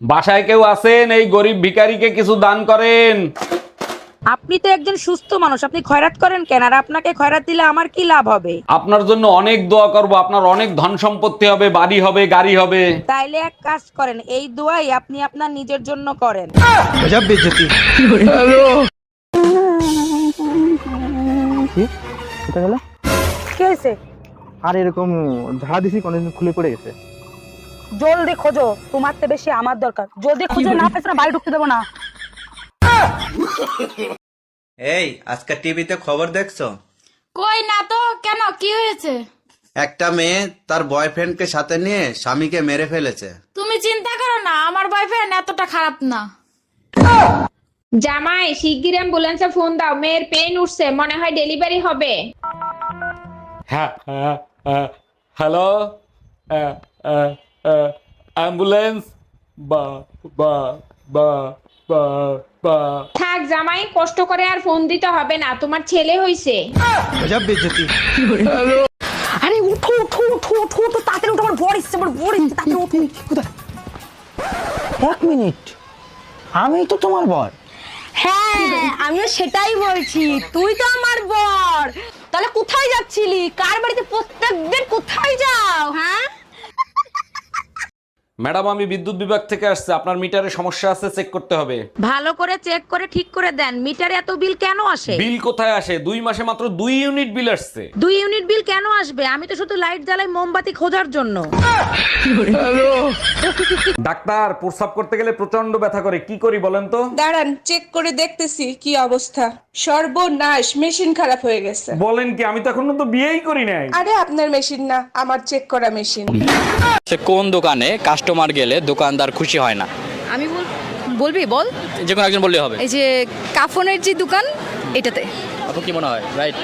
বাসায় কেউ আছেন? এই গরিব ভিখারিকে কিছু দান করেন। আপনি তো একজন সুস্থ মানুষ, আপনি খয়রাত করেন কেন? আর আপনাকে খয়রাত দিলে আমার কি লাভ হবে? আপনার জন্য অনেক দোয়া করব, আপনার অনেক ধন সম্পত্তি হবে, বাড়ি হবে, গাড়ি হবে। তাইলে এক কাজ করেন, এই দোয়াই আপনি আপনার নিজের জন্য করেন। কোথায় গেল? কি হয়েছে? আর এরকম ঝাড়া দিছি কোনদিন খুলে পড়ে গেছে। জলদি খোঁজো, তোমার তো বেশি আমার দরকার। জলদি খুঁজে না পেছ না বাড়ি ঢুকতে দেবো না। এই আজকে টিভিতে খবর দেখছো? কই না তো, কেন কি হয়েছে? একটা মেয়ে তার বয়ফ্রেন্ডকে সাথে নিয়ে স্বামীকে মেরে ফেলেছে। তুমি চিন্তা করো না, আমার বয়ফ্রেন্ড এতটা খারাপ না। জামাই শিগগির অ্যাম্বুলেন্সে ফোন দাও, মেয়ের পেন উঠছে, মনে হয় ডেলিভারি হবে। হ্যাঁ, হ্যালো, অ্যাম্বুলেন্স। বা বা বা বা বা থাক জামাই, কষ্ট করে আর ফোন দিতে হবে না, তোমার ছেলে হইছে। আরে উঠো উঠো উঠো উঠো উঠো, তাড়াতাড়ি উঠো, আমার বর এসছে, আমার বর এসছে, তাড়াতাড়ি উঠো। কোথায়? 1 মিনিট, আমি তো তোমার বর। হ্যাঁ, আমিও সেটাই বলছি, তুই তো আমার বর। তাহলে কোথায় যাচ্ছিলি? কার বাড়িতে প্রত্যেকদিন কোথায় যাও? হ্যাঁ ম্যাডাম, আমি বিদ্যুৎ বিভাগ থেকে আসছে, আপনার মিটারে সমস্যা আছে, চেক করতে হবে। ভালো করে চেক করে ঠিক করে দেন। মিটারে এত বিল কেন আসে? বিল কোথায় আসে? 2 মাসে মাত্র 2 ইউনিট বিল আসছে। 2 ইউনিট বিল কেন আসবে? আমি তো শুধু লাইট জ্বালাই মোমবাতি খোঁজার জন্য। ডাক্তার, প্রস্রাব করতে গেলে প্রচন্ড ব্যথা করে, কি করি বলেন তো? দাঁড়ান, চেক করে দেখতেছি কি অবস্থা। সর্বনাশ, মেশিন খারাপ হয়ে গেছে। বলেন কি? আমি তো এখনো তো বিয়েই করি নাই। আরে আপনার মেশিন না, আমার চেক করা মেশিন। সে কোন দোকানে কাস্টমার গেলে দোকানদার খুশি হয় না? আমি বলবি বল। যে কোনো একজন বললে হবে। এই যে কাফনের যে দোকান, এটাতে। আপু কি মনে হয়? রাইট।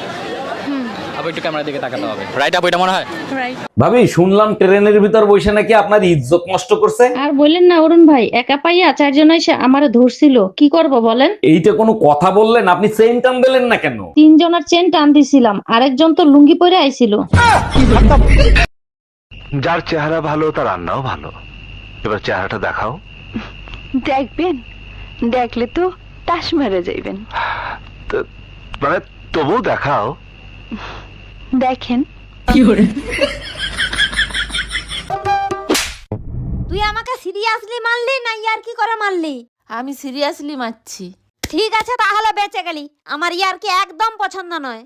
আপু একটু ক্যামেরার দিকে তাকাতে হবে। রাইট আপু, এটা মনে হয়? রাইট। ভাবি, শুনলাম ট্রেনের ভিতর বসে নাকি আপনার ইজ্জত নষ্ট করছে। আর বললেন না অরুণ ভাই, একা পাইয়া 4 জন এসে আমারে ধরছিল। কি করব বলেন? এইটা কোনো কথা বললেন? আপনি চেইন টান দিলেন না কেন? 3 জনের চেন টান দিছিলাম, আরেকজন তো লুঙ্গি পরে আইছিল। যার চেহারা ভালো তার রান্নাও ভালো। এবার চেহারাটা দেখাও। দেখবেন, দেখলে তো টাস মেরে যাইবেন। মানে তবু দেখাও। দেখেন। তুই আমাকে সিরিয়াসলি মারলি না ইয়ার কি করে মারলি? আমি সিরিয়াসলি মারছি। ঠিক আছে, তাহলে বেঁচে গেলি। আমার ইয়ার কি একদম পছন্দ নয়।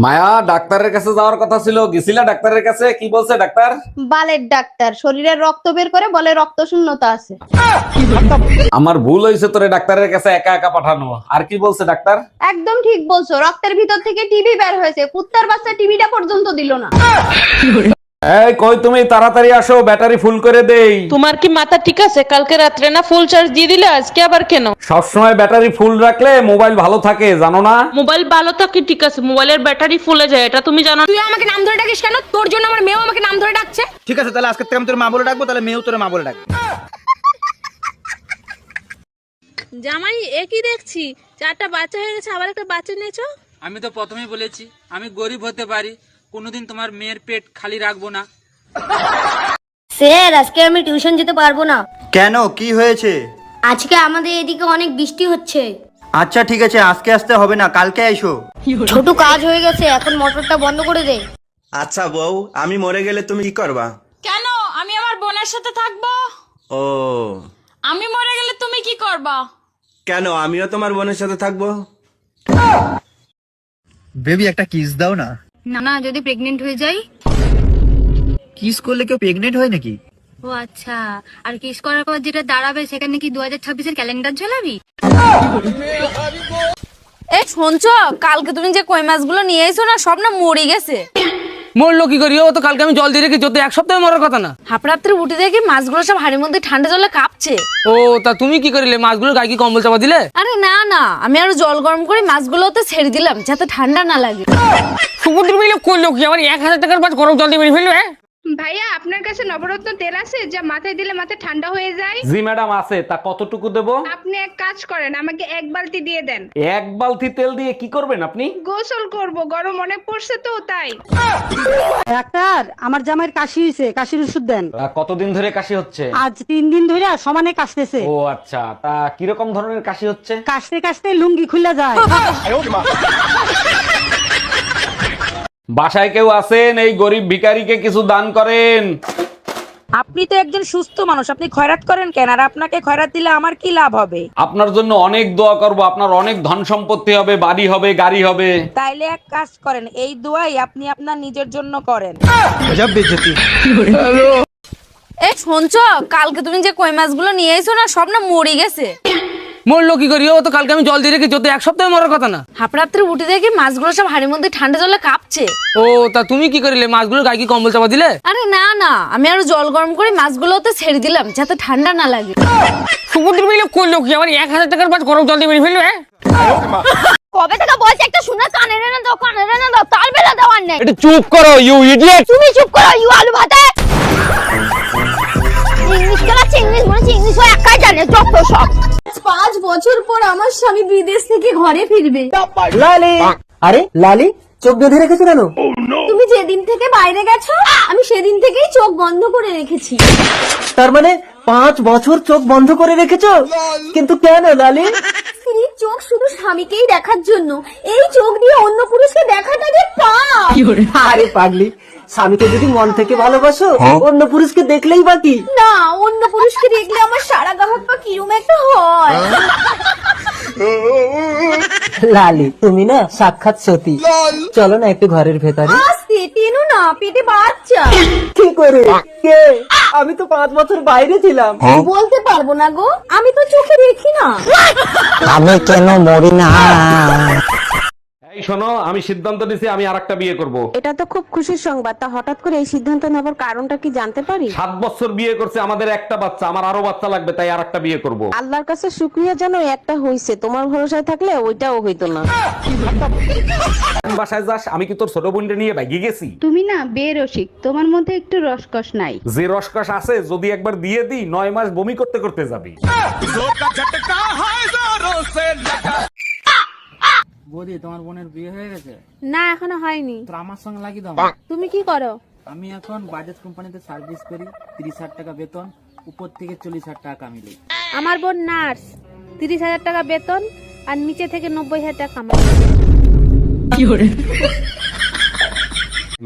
মায়া, ডাক্তারের কাছে যাওয়ার কথা ছিল, গেছিলা ডাক্তারের কাছে? কি বলছে ডাক্তার? বালের ডাক্তার, শরীরের রক্ত বের করে বলে রক্ত শূন্যতা আছে। আমার ভুল হয়েছে তোরে ডাক্তারের কাছে একা একা পাঠানো। আর কি বলছে ডাক্তার? একদম ঠিক বলছো, রক্তের ভিতর থেকে টিবি বের হয়েছে। কুত্তার বাচ্চা টিবিটা পর্যন্ত দিল না। এই কই তুমি, তাড়াতাড়ি আসো, ব্যাটারি ফুল করে দেই। তোমার কি মাথা ঠিক আছে? কালকে রাত্রে না ফুল চার্জ দিয়ে দিলে, আজকে আবার কেন? সবসময় ব্যাটারি ফুল রাখলে মোবাইল ভালো থাকে, জানো না? মোবাইল ভালো থাকে ঠিক আছে, মোবাইলের ব্যাটারি ফুলে যায়, এটা তুমি জানো? তুই আমাকে নাম ধরে ডাকিস কেন? তোর জন্য আমার মেয়েও আমাকে নাম ধরে ডাকছে। ঠিক আছে, তাহলে আজকে থেকে আমি তোর মা বলে ডাকবো, তাহলে মেয়েও তোর মা বলে ডাকবে। জামাই, একই দেখছি 4টা বাচ্চা হয়ে গেছে, আবার একটা বাচ্চা নিয়েছো। আমি তো প্রথমেই বলেছি আমি গরিব হতে পারি, কোনোদিন তোমার মেয়ের পেট খালি রাখবো না। স্যার, আজকে আমি টিউশন যেতে পারবো না। কেন, কি হয়েছে? আজকে আমাদের এদিকে অনেক বৃষ্টি হচ্ছে। আচ্ছা ঠিক আছে, আজকে আসতে হবে না, কালকে আইসো। ছোট কাজ হয়ে গেছে, এখন মোটরটা বন্ধ করে দে। আচ্ছা বউ, আমি মরে গেলে তুমি কি করবা? কেন? আমি আমার বোনের সাথে থাকবো। ও, আমি মরে গেলে তুমি কি করবা? কেন, আমিও তোমার বোনের সাথে থাকবো। বেবি, একটা কিস দাও না। না না, যদি প্রেগনেন্ট হয়ে যাই? কিস করলে কেউ প্রেগনেন্ট হয় নাকি? ও আচ্ছা, আর কিস করার পর যেটা দাঁড়াবে সেখানে কি 2026-এর ক্যালেন্ডার ঝোলাবি? এই শুনছো, কালকে তুমি যে কই মাছগুলো নিয়ে এসো না, সব না মরে গেছে। মরলো কি করি? ও তো কালকে আমি জল দিয়ে রেখেছি, তো 1 সপ্তাহে মরার কথা না। হাফরাত্রে উঠে দেখি মাছগুলো সব হাড়ির মধ্যে ঠান্ডা জলে কাঁপছে। ও, তা তুমি কি করিলে? মাছগুলো গায়ে কি কম্বল চাপা দিলে? আরে না না, আমি আরো জল গরম করে মাছগুলোতে ছেড়ে দিলাম যাতে ঠান্ডা না লাগে। সমুদ্র মিলে করলো কি? আমার 1000 টাকার মাছ গরম জল দিয়ে মেরে ফেলবে? ভাইয়া আপনার কাছে নবরত্ন তেল আছে যা মাথায় দিলে মাথা ঠান্ডা হয়ে যায়? জি ম্যাডাম আছে, তা কতটুকু দেবো? আপনি এক কাজ করেন, আমাকে 1 বালতি দিয়ে দেন। এক বালতি তেল দিয়ে কি করবেন আপনি? গোসল করব, গরম অনেক পড়ছে তো তাই। ডাক্তার, আমার জামাইয়ের কাশি হয়েছে, কাশির ওষুধ দেন। কতদিন ধরে কাশি হচ্ছে? আজ 3 দিন ধরে সমানে কাশতেছে। ও আচ্ছা, তা কিরকম ধরনের কাশি হচ্ছে? কাশতে কাশতে লুঙ্গি খুলে যায়। বাসায় কেউ আছেন? এই গরিব ভিখারিকে কিছু দান করেন। আপনি তো একজন সুস্থ মানুষ, আপনি খয়রাত করেন কেন? আর আপনাকে খয়রাত দিলে আমার কি লাভ হবে? আপনার জন্য অনেক দোয়া করব, আপনার অনেক ধন সম্পত্তি হবে, বাড়ি হবে, গাড়ি হবে। তাইলে এক কাজ করেন, এই দোয়াই আপনি আপনার নিজের জন্য করেন। এই শুনছো, কালকে তুমি যে কই মাছগুলো নিয়ে এসো না, সব না মরে গেছে। মরলো কি করি? ও তো কালকে আমি জল দিয়ে রেখেছি, ও তো 1 সপ্তাহে মরার কথা না। হাপড়াত্রে উঠে দেখি মাছগুলো সব হাড়ির মধ্যে ঠান্ডা জলে কাঁপছে। ও তা তুমি কি করিলে? মাছগুলো গায়ে কি কম্বল চাপা দিলে? আরে না না, আমি আরো জল গরম করে মাছগুলোতে ছেড়ে দিলাম যাতে ঠান্ডা না লাগে। সমুদ্র মিলে করলো কি? আমার 1000 টাকার মাছ গরম জল দিয়ে মেরে ফেলবে? কবে থেকে বলছি একটা শুনে কানে রে না দাও, কানে রে না দাও, তার বেলা দেওয়ার নেই। এটা চুপ করো ইউ ইডিয়েট। তুমি চুপ করো ইউ আলু ভাতে। ইংলিশ খেলাচ্ছে, ইংলিশ মনে হচ্ছে ইংলিশ হয় একাই জানে, যত সব। 5 বছর পর আমার স্বামী বিদেশ থেকে ঘরে ফিরবে। লালি, আরে লালি চোখ বেঁধে রেখেছো কেন? তুমি যেদিন থেকে বাইরে গেছো আমি সেদিন থেকেই চোখ বন্ধ করে রেখেছি। তার মানে 5 বছর চোখ বন্ধ করে রেখেছো? কিন্তু কেন লালি? স্ত্রীর চোখ শুধু স্বামীকেই দেখার জন্য, এই চোখ দিয়ে অন্য পুরুষকে দেখাটা যে পাপ। আরে পাগলি, স্বামীকে যদি মন থেকে ভালোবাসো, অন্য পুরুষকে দেখলেই বাকি। না, অন্য পুরুষকে দেখলে আমার সারা গা হাত পা কিরম একটা হয়। লালি তুমি না সাক্ষাৎ সতী। চলো না একটু ঘরের ভেতরে। আস্তে টেনো না, পেটে বাচ্চা। কি করে? কে? আমি তো 5 বছর বাইরে ছিলাম। বলতে পারবো না গো, আমি তো চোখে দেখি না। আমি কেন মরি না? এই শোনো, আমি সিদ্ধান্ত নিয়েছি আমি আরেকটা বিয়ে করব। এটা তো খুব খুশির সংবাদ, তা হঠাৎ করে এই সিদ্ধান্ত নেবার কারণটা কি জানতে পারি? 7 বছর বিয়ে করছে, আমাদের একটা বাচ্চা, আমার আরো বাচ্চা লাগবে, তাই আরেকটা বিয়ে করব। আল্লাহর কাছে শুকরিয়া জানো, একটা হইছে, তোমার ভরসায় থাকলে ওইটাও হইতো না। বাসায় যাস, আমি কি তোর ছোট বোনটা নিয়ে ভাগিয়ে গেছি? তুমি না বেরসিক, তোমার মধ্যে একটু রসকস নাই। যে রসকস আছে যদি একবার দিয়ে দিই 9 মাস বমি করতে করতে যাবি। বৌদি, তোমার বোনের বিয়ে হয়ে গেছে? না এখনো হয়নি। তো আমার সঙ্গে লাগিয়ে দাও। তুমি কি করো? আমি এখন বাজাজ কোম্পানিতে সার্ভিস করি, 30,000 টাকা বেতন, উপর থেকে 40,000 টাকা কামিলি। আমার বোন নার্স, 30,000 টাকা বেতন আর নিচে থেকে 90,000 টাকা কামাই।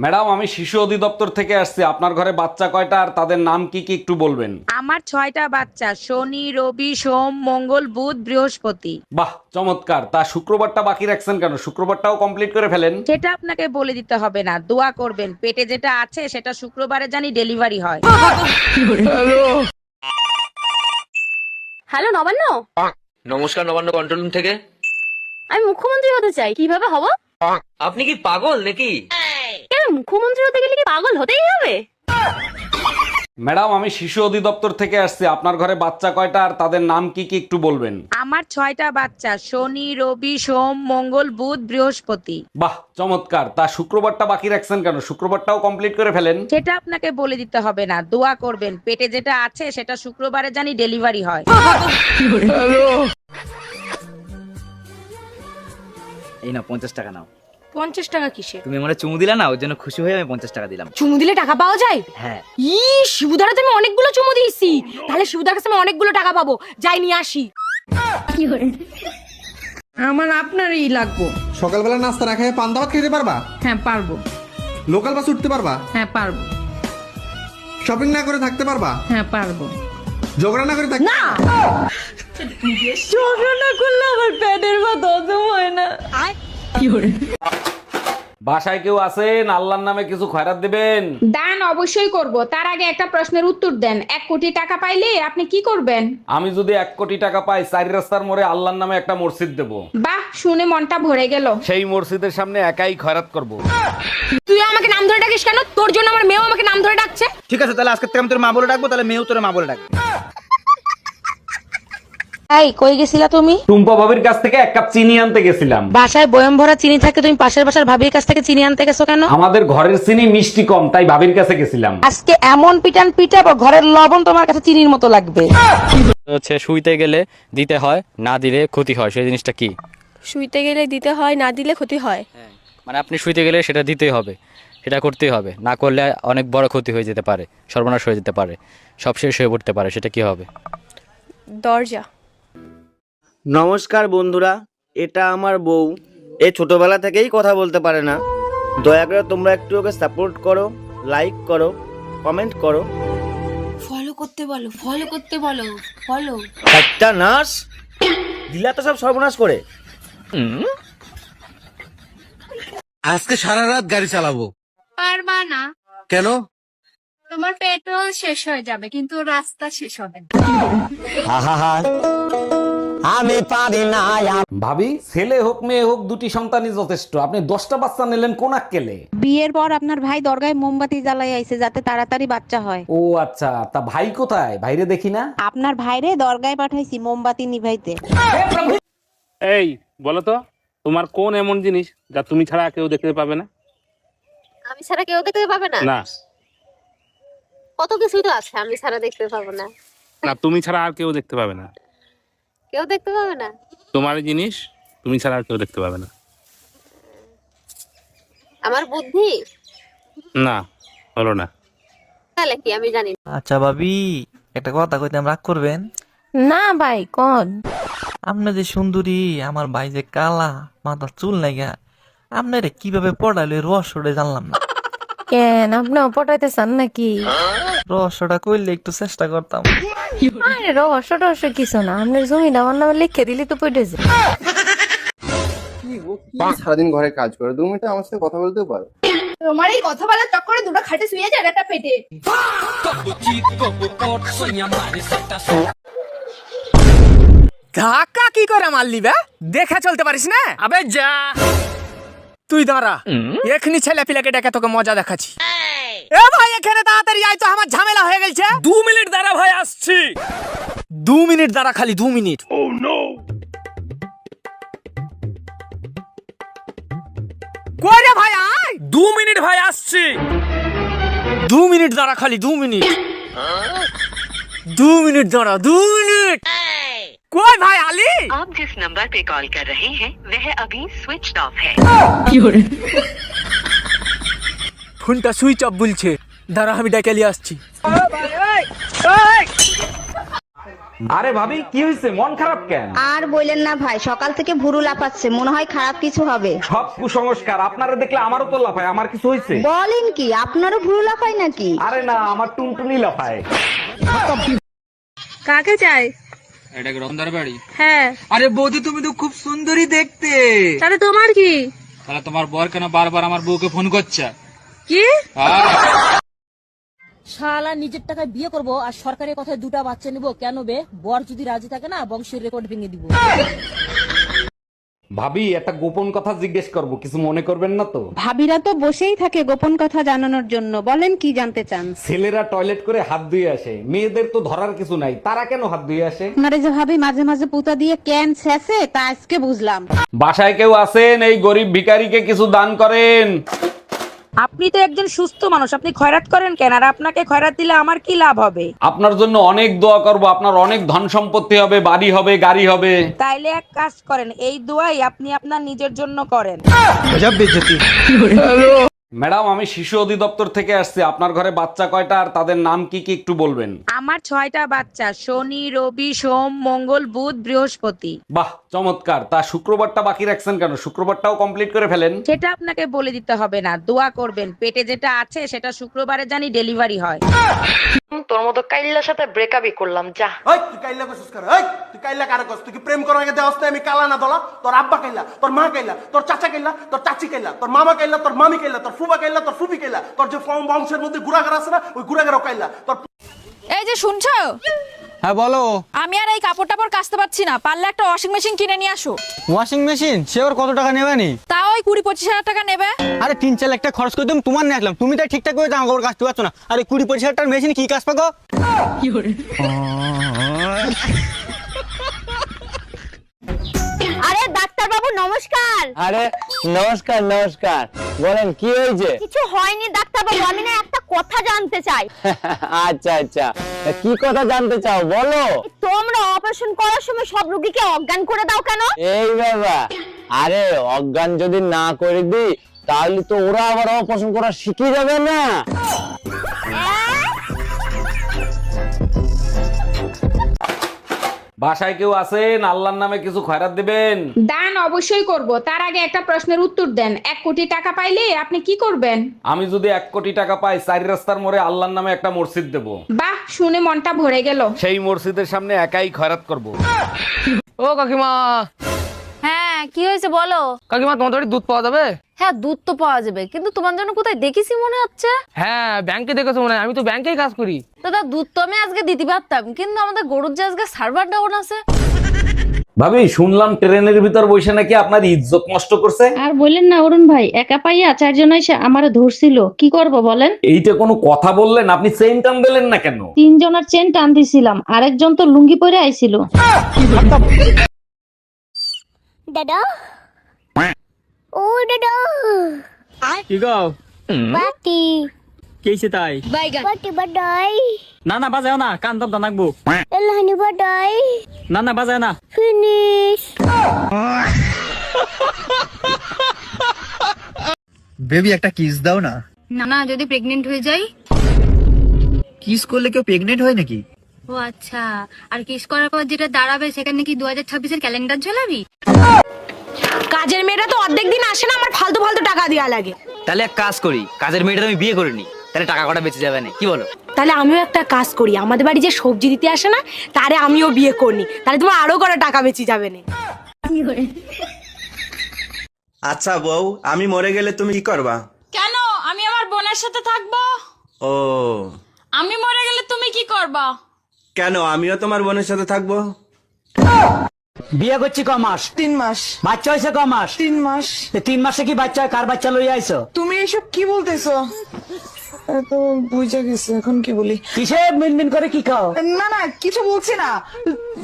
ম্যাডাম, আমি শিশু অধিদপ্তর থেকে আসছি। আপনার ঘরে বাচ্চা কয়টা আর তাদের নাম কি কি একটু বলবেন? আমার 6টা বাচ্চা, শনি, রবি, সোম, মঙ্গল, বুধ, বৃহস্পতি। বাহ, চমৎকার। তা শুক্রবারটা বাকি রাখছেন কেন? শুক্রবারটাও কমপ্লিট করে ফেলেন। সেটা আপনাকে বলে দিতে হবে না, দোয়া করবেন পেটে যেটা আছে সেটা শুক্রবারে জানি ডেলিভারি হয়। হ্যালো নবান্ন, নমস্কার, নবান্ন কন্ট্রোল রুম থেকে। আমি মুখ্যমন্ত্রী হতে চাই, কিভাবে হব? আপনি কি পাগল নাকি? কেন, মুখ্যমন্ত্রী হতে গেলে কি পাগল হতেই হবে? ম্যাডাম, আমি শিশু অধিদপ্তর থেকে আসছি। আপনার ঘরে বাচ্চা কয়টা আর তাদের নাম কি কি একটু বলবেন? আমার 6টা বাচ্চা, শনি, রবি, সোম, মঙ্গল, বুধ, বৃহস্পতি। বাহ, চমৎকার। তা শুক্রবারটা বাকি রাখছেন কেন? শুক্রবারটাও কমপ্লিট করে ফেলেন। সেটা আপনাকে বলে দিতে হবে না, দোয়া করবেন পেটে যেটা আছে সেটা শুক্রবারে জানি ডেলিভারি হয়। এই না 50 টাকা নাও। 50 টাকা কিসে? তুমি আমার চুমু দিলা না, ওর জন্য খুশি হয়ে আমি 50 টাকা দিলাম। চুমু দিলে টাকা পাওয়া যায়? হ্যাঁ। শিবুদার তো আমি অনেকগুলো চুমু দিয়েছি, তাহলে শিবুদার কাছে আমি অনেকগুলো টাকা পাবো, যাই নিয়ে আসি। আমার আপনারই লাগবো। সকালবেলা নাস্তা না খেয়ে পান্তা ভাত খেতে পারবা? হ্যাঁ পারবো। লোকাল বাস উঠতে পারবা? হ্যাঁ পারবো। শপিং না করে থাকতে পারবা? হ্যাঁ পারবো। ঝগড়া না করে থাকতে? ঝগড়া না করলে আমার পেটের ভাত হজম হয় না। বাসায় কেউ আছেন? আল্লাহর নামে কিছু খয়রাত দিবেন। দান অবশ্যই করব, তার আগে একটা প্রশ্নের উত্তর দেন। 1 কোটি টাকা পাইলে আপনি কি করবেন? আমি যদি 1 কোটি টাকা পাই, 4 রাস্তার মোড়ে আল্লাহর নামে একটা মসজিদ দেব। বাহ, শুনে মনটা ভরে গেল। সেই মসজিদের সামনে একাই খয়রাত করব। তুই আমাকে নাম ধরে ডাকিস কেন? তোর জন্য আমার মেয়েও আমাকে নাম ধরে ডাকছে। ঠিক আছে, তাহলে আজকে থেকে আমি তোর মা বলে ডাকবো, তাহলে মেয়েও তোর মা বলে ডাকবে। এই কই গেছিলা তুমি? টুম্পা ভাবির কাছ থেকে 1 কাপ চিনি আনতে গেছিলাম। বাসায় বয়ম ভরা চিনি থাকে, তুমি পাশের বাসার ভাবির কাছ থেকে চিনি আনতে গেছো কেন? আমাদের ঘরের চিনি মিষ্টি কম, তাই ভাবির কাছে গেছিলাম। আজকে এমন পিটান পিটাবো ঘরের লবণ তোমার কাছে চিনির মতো লাগবে। হচ্ছে শুইতে গেলে দিতে হয়, না দিলে ক্ষতি হয়, সেই জিনিসটা কি? শুইতে গেলে দিতে হয়, না দিলে ক্ষতি হয়। মানে আপনি শুইতে গেলে সেটা দিতেই হবে, সেটা করতেই হবে, না করলে অনেক বড় ক্ষতি হয়ে যেতে পারে, সর্বনাশ হয়ে যেতে পারে, সব শেষ হয়ে পড়তে পারে, সেটা কি হবে? দরজা। নমস্কার বন্ধুরা, এটা আমার বউ। এই ছোটবেলা থেকেই কথা বলতে পারে না। দয়া করে তোমরা একটু ওকে সাপোর্ট করো, লাইক করো, কমেন্ট করো। ফলো করতে বলো, ফলো করতে বলো, ফলো। একটা নাশ দিলা তো সব সর্বনাশ করে। আজকে সারা রাত গাড়ি চালাবো। পারবা না। কেন? তোমার পেট্রোল শেষ হয়ে যাবে কিন্তু রাস্তা শেষ হবে না। আমি পারি না। ভাবি, ছেলে হোক মেয়ে হোক, দুটি সন্তানই যথেষ্ট। আপনি 10টা বাচ্চা নিলেন কোন আক্কেলে? বিয়ের পর আপনার ভাই দরগায় মোমবাতি জ্বালাই আইছে যাতে তাড়াতাড়ি বাচ্চা হয়। ও আচ্ছা, তা ভাই কোথায়? ভাইরে দেখি না। আপনার ভাইরে দরগায় পাঠাইছি মোমবাতি নিভাইতে। এই বলো তো, তোমার কোন এমন জিনিস যা তুমি ছাড়া কেউ দেখতে পাবে না? আমি ছাড়া কেউ দেখতে পাবে না? না কত কিছুই তো আছে আমি ছাড়া দেখতে পাবো না। না, তুমি ছাড়া আর কেউ দেখতে পাবে না। কেউ দেখতে পাবে না? তোমার জিনিস তুমি ছাড়া আর কেউ দেখতে পাবে না। আমার বুদ্ধি? না, হলো না। তাহলে কি আমি জানি না। আচ্ছা ভাবি, একটা কথা কইতে রাগ করবেন না ভাই কোন? আপনি যে সুন্দরী, আমার ভাই যে কালা, মাথা চুল নাই গা, আপনারে কিভাবে পড়াইলো এই রহস্যটা জানলাম না। কেন আপনি পটাইতে চান নাকি? রহস্যটা কইলে একটু চেষ্টা করতাম। আরে রহস্য টহস্য কিছু না, আপনার জমিটা আমার নামে লিখে দিলি তো পড়ে যায়। সারাদিন ঘরে কাজ করে, 2 মিনিট আমার সাথে কথা বলতেও পারো। তোমার এই কথা বলার চক্করে দুটো খাটে শুয়ে যায় একটা পেটে। ধাক্কা কি করে মারলি বে? দেখে চলতে পারিস না? আবে যা, তুই দাঁড়া, এখনি ছেলে পিলাকে ডেকে তোকে মজা দেখাচ্ছি। এ ভাই এখানে তাড়াতাড়ি আয় তো, আমার ঝামেলা হয়ে গেছে। 2 মিনিট দাঁড়া ভাই, আসছি। 2 মিনিট দাঁড়া, খালি 2 মিনিট। ও নো, কই রে ভাই আয়। 2 মিনিট ভাই, আসছি। 2 মিনিট দাঁড়া, খালি 2 মিনিট। 2 মিনিট দাঁড়া, 2 মিনিট। কই ভাই আলী? आप जिस नंबर पे कॉल कर रहे हैं वह अभी स्विच ऑफ है। ফোনটা সুইচ অফ বলছে, দাঁড়া আমি ডেকে নিয়ে আসছি। আরে ভাবি, কি হয়েছে? মন খারাপ কেন? আর বললেন না ভাই, সকাল থেকে ভুরু লাফাচ্ছে, মনে হয় খারাপ কিছু হবে। সব কুসংস্কার। আপনারা দেখলে আমারও তো লাফায়। আমার কিছু হয়েছে? বলেন কি, আপনারও ভুরু লাফায় নাকি? আরে না, আমার টুনটুনি লাফায়। কাকে চাই? এটা কি রতনদার বাড়ি? হ্যাঁ। আরে বৌদি, তুমি তো খুব সুন্দরী দেখতে। তাহলে তোমার কি? তাহলে তোমার বর কেন বারবার আমার বউকে ফোন করছে? কি? শালা নিজের টাকায় বিয়ে করব আর সরকারের কথায় 2টা বাচ্চা নিব কেন বে? বর যদি রাজি থাকে না, বংশের রেকর্ড ভেঙে দিব। ভাবি, একটা গোপন কথা জিজ্ঞেস করব, কিছু মনে করবেন না তো? ভাবিরা তো বসেই থাকে গোপন কথা জানানোর জন্য, বলেন কি জানতে চান? ছেলেরা টয়লেট করে হাত ধুয়ে আসে, মেয়েদের তো ধরার কিছু নাই, তারা কেন হাত ধুয়ে আসে? আপনারা যে ভাবি মাঝে মাঝে পুতা দিয়ে ক্যান ছেঁচে, তা আজকে বুঝলাম। বাসায় কেউ আছেন? এই গরিব ভিখারিকে কিছু দান করেন। আপনি তো একজন সুস্থ মানুষ, আপনি খয়রাত করেন কেন? আর আপনাকে খয়রাত দিলে আমার কি লাভ হবে? আপনার জন্য অনেক দোয়া করব, আপনার অনেক ধন সম্পত্তি হবে, বাড়ি হবে, গাড়ি হবে। তাইলে এক কাজ করেন, এই দোয়াই আপনি আপনার নিজের জন্য করেন। ম্যাডাম, আমি শিশু অধিদপ্তর থেকে আসছি। আপনার ঘরে বাচ্চা কয়টা আর তাদের নাম কি কি একটু বলবেন? আমার 6টা বাচ্চা, শনি, রবি, সোম, মঙ্গল, বুধ, বৃহস্পতি। বাহ, চমৎকার। তা শুক্রবারটা বাকি রাখছেন কেন? শুক্রবারটাও কমপ্লিট করে ফেলেন। সেটা আপনাকে বলে দিতে হবে না, দোয়া করবেন পেটে যেটা আছে সেটা শুক্রবারে জানি ডেলিভারি হয়। তোর মতো কাইল্লার সাথে ব্রেকআপই করলাম, যা। ওই তুই কাইল্লা কইছিস কার? ওই তুই কাইল্লা কার কইছিস? তুই কি প্রেম করার আগে দেওয়াস আমি কালা না দলা? তোর আব্বা কাইল্লা, তোর মা কাইল্লা, তোর চাচা কাইল্লা, তোর চাচি কাইল্লা, তোর মামা কাইল্লা, তোর মামি কাইল্লা, তোর ফুফা কাইল্লা, তোর ফুফি কাইল্লা, তোর যে বংশের মধ্যে গুড়াগার আছে না, ওই গুড়াগারও কাইল্লা। তোর এই যে শুনছো? হ্যাঁ বলো। আমি আর এই কাপড় টাপড় কাচতে পারছি না, পারলে একটা ওয়াশিং মেশিন কিনে নিয়ে আসো। ওয়াশিং মেশিন সে ওর কত টাকা নেবে নি? তা ওই 20-25 হাজার টাকা নেবে। আরে 3-4 লাখ টাকা খরচ করে তুমি তোমার নিয়ে আসলাম, তুমি তাই ঠিকঠাক করে জামা কাপড় কাচতে পারছো না। আরে 20-25 হাজার টাকার মেশিন কি কাজ পাগো? আরে ডাক্তার বাবু নমস্কার। আরে নমস্কার নমস্কার, বলেন কি হয়েছে? কিছু হয়নি ডাক্তার বাবু, আমি না একটা কথা জানতে চাই। আচ্ছা আচ্ছা, কি কথা জানতে চাও বলো। তোমরা অপারেশন করার সময় সব রোগীকে অজ্ঞান করে দাও কেন? এই বাবা, আরে অজ্ঞান যদি না করে দিই তাহলে তো ওরা আবার অপারেশন করা শিখে যাবে না। বাসায় কেউ আছেন? আল্লাহর নামে কিছু খয়রাত দিবেন। দান অবশ্যই করব, তার আগে একটা প্রশ্নের উত্তর দেন। 1 কোটি টাকা পাইলে আপনি কি করবেন? আমি যদি 1 কোটি টাকা পাই, 4 রাস্তার মোড়ে আল্লাহর নামে একটা মসজিদ দেব। বাহ, শুনে মনটা ভরে গেল। সেই মসজিদের সামনে একাই খয়রাত করব। ও কাকিমা। হ্যাঁ, কি হয়েছে বলো। কাকিমা, তোমার বাড়ি দুধ পাওয়া যাবে? হ্যাঁ, দুধ তো পাওয়া যাবে, কিন্তু তোমার জন্য কোথায় দেখেছি মনে হচ্ছে। হ্যাঁ, ব্যাংকে দেখেছো মনে হয়, আমি তো ব্যাংকেই কাজ করি। দাদা, দুধ তো আমি আজকে দিতে পারতাম, কিন্তু আমাদের গরুর যে আজকে সার্ভার ডাউন আছে। ভাবি, শুনলাম ট্রেনের ভিতর বসে নাকি আপনার ইজ্জত নষ্ট করছে। আর বললেন না অরুণ ভাই, একা পাইয়া 4 জন এসে আমারে ধরছিল, কি করব বলেন? এইটা কোনো কথা বললেন? আপনি চেইন টান দিলেন না কেন? 3 জনের চেন টান দিছিলাম, আরেকজন তো লুঙ্গি পরে আইছিল। দাদা, ও দাদা, কি গো? বাটি কেইছে তাই? বাটি বাডাই, না না, বাজাও না, কান দব দানাকবো। এলহানি বাডাই, না না, বাজাও না। ফিনিশ। বেবি একটা কিস দাও না। না না, যদি প্রেগনেন্ট হয়ে যাই? কিস করলে কেউ প্রেগনেন্ট হয় নাকি? ও আচ্ছা, আর কিস করার পর যেটা দাঁড়াবে সেখানে কি 2026-এর ক্যালেন্ডার ঝোলাবি? কাজের মেয়েরা তো অর্ধেক দিন আসে না, আমার ফালতু ফালতু টাকা দেওয়া লাগে। তাহলে এক কাজ করি, কাজের মেয়েটা আমি বিয়ে করে নি, তাহলে টাকা কটা বেঁচে যাবে না, কি বলো? তাহলে আমিও একটা কাজ করি, আমাদের বাড়ি যে সবজি দিতে আসে না, তারে আমিও বিয়ে করি, তাহলে তোমার আরো করে টাকা বেঁচে যাবে না। আচ্ছা বউ, আমি মরে গেলে তুমি কি করবা? কেন? আমি আমার বোনের সাথে থাকবো। ও, আমি মরে গেলে তুমি কি করবা? কেন? আমিও তোমার বোনের সাথে থাকবো। বিয়ে করছি ক মাস? 3 মাস। বাচ্চা হয়েছে ক মাস? 3 মাস। 3 মাসে কি বাচ্চা হয়? কার বাচ্চা লইয়া আইছো? তুমি এসব কি বলতেছো? তো বুঝে গেছে, এখন কি বলি? কিসে মিনমিন করে কি খাও? না না, কিছু বলছি না।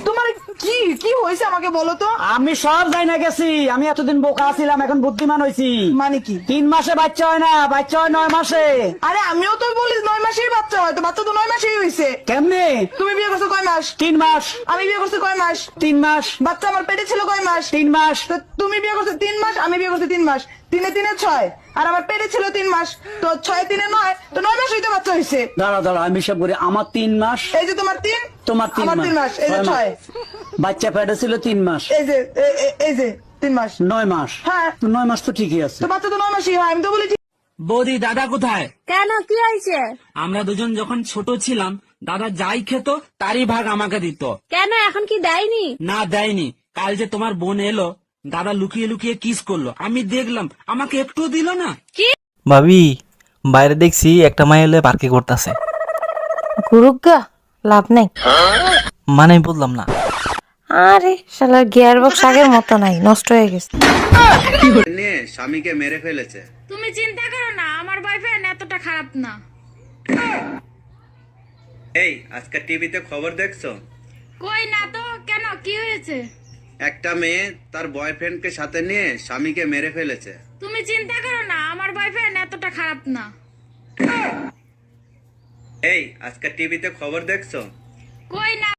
তোমার কি কি হয়েছে আমাকে বলো তো। আমি সব যাই না গেছি, আমি এতদিন বোকা ছিলাম, এখন বুদ্ধিমান হয়েছি। মানে কি? 3 মাসে বাচ্চা হয় না, বাচ্চা হয় 9 মাসে। আরে আমিও তো বলি 9 মাসেই বাচ্চা হয়, তো বাচ্চা তো 9 মাসেই হয়েছে। কেমনে? তুমি বিয়ে করছো কয় মাস? 3 মাস। আমি বিয়ে করছি কয় মাস? 3 মাস। বাচ্চা আমার পেটে ছিল কয় মাস? 3 মাস। তো তুমি বিয়ে করছো 3 মাস, আমি বিয়ে করছি 3 মাস। 3 এ 3 এ 6, আর আমার পেটে ছিল 3 মাস, তো 6 এ 3 এ 9, তো 9 মাসই তো বাচ্চা হয়েছে। দাঁড়া দাঁড়া, আমি সব করি। আমার 3 মাস। এই যে তোমার 3, তোমার 3 আমার মাস। 3 মাস, এই যে 6, বাচ্চা পেটে ছিল 3 মাস। এই যে এই যে 3 মাস। 9 মাস। হ্যাঁ, তো 9 মাস তো ঠিকই আছে। তো বাচ্চা তো 9 মাসই হয়, আমি তো বলেছি। বৌদি, দাদা কোথায়? কেন, কি হয়েছে? আমরা দুজন যখন ছোট ছিলাম, দাদা যাই খেত তারই ভাগ আমাকে দিত। কেন, এখন কি দেয়নি? না, দেয়নি। কাল যে তোমার বোন এলো, দাদা লুকিয়ে লুকিয়ে কিস করলো, আমি দেখলাম, আমাকে একটুও দিল না। ভাবি, বাইরে দেখছি একটা মাই হলে পার্কে করতেছে। গুরুগা, লাভ নাই। মানে বললাম না। আরে শালার গিয়ার বক্স আগের মতো নাই, নষ্ট হয়ে গেছে। নিয়ে স্বামীকে মেরে ফেলেছে। তুমি চিন্তা করো না, আমার বয়ফ্রেন্ড এতটা খারাপ না। এই, আজকে টিভিতে খবর দেখছো? কই না তো, কেন, কি হয়েছে? একটা মেয়ে তার বয়ফ্রেন্ডকে সাথে নিয়ে স্বামীকে মেরে ফেলেছে। তুমি চিন্তা করো না, আমার বয়ফ্রেন্ড এতটা খারাপ না। এই, আজকে টিভিতে খবর দেখছো? কই না।